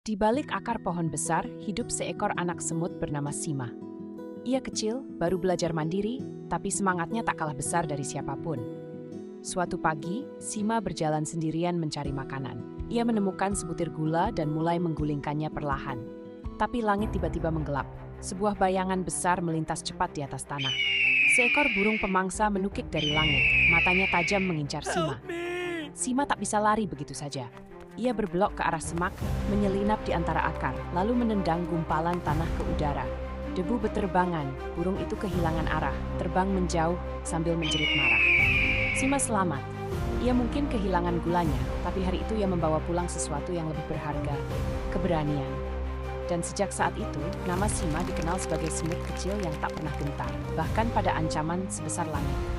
Di balik akar pohon besar, hidup seekor anak semut bernama Sima. Ia kecil, baru belajar mandiri, tapi semangatnya tak kalah besar dari siapapun. Suatu pagi, Sima berjalan sendirian mencari makanan. Ia menemukan sebutir gula dan mulai menggulingkannya perlahan. Tapi langit tiba-tiba menggelap. Sebuah bayangan besar melintas cepat di atas tanah. Seekor burung pemangsa menukik dari langit, matanya tajam mengincar Sima. Sima tak bisa lari begitu saja. Ia berbelok ke arah semak, menyelinap di antara akar, lalu menendang gumpalan tanah ke udara. Debu beterbangan, burung itu kehilangan arah, terbang menjauh sambil menjerit marah. Sima selamat. Ia mungkin kehilangan gulanya, tapi hari itu ia membawa pulang sesuatu yang lebih berharga, keberanian. Dan sejak saat itu, nama Sima dikenal sebagai semut kecil yang tak pernah gentar, bahkan pada ancaman sebesar langit.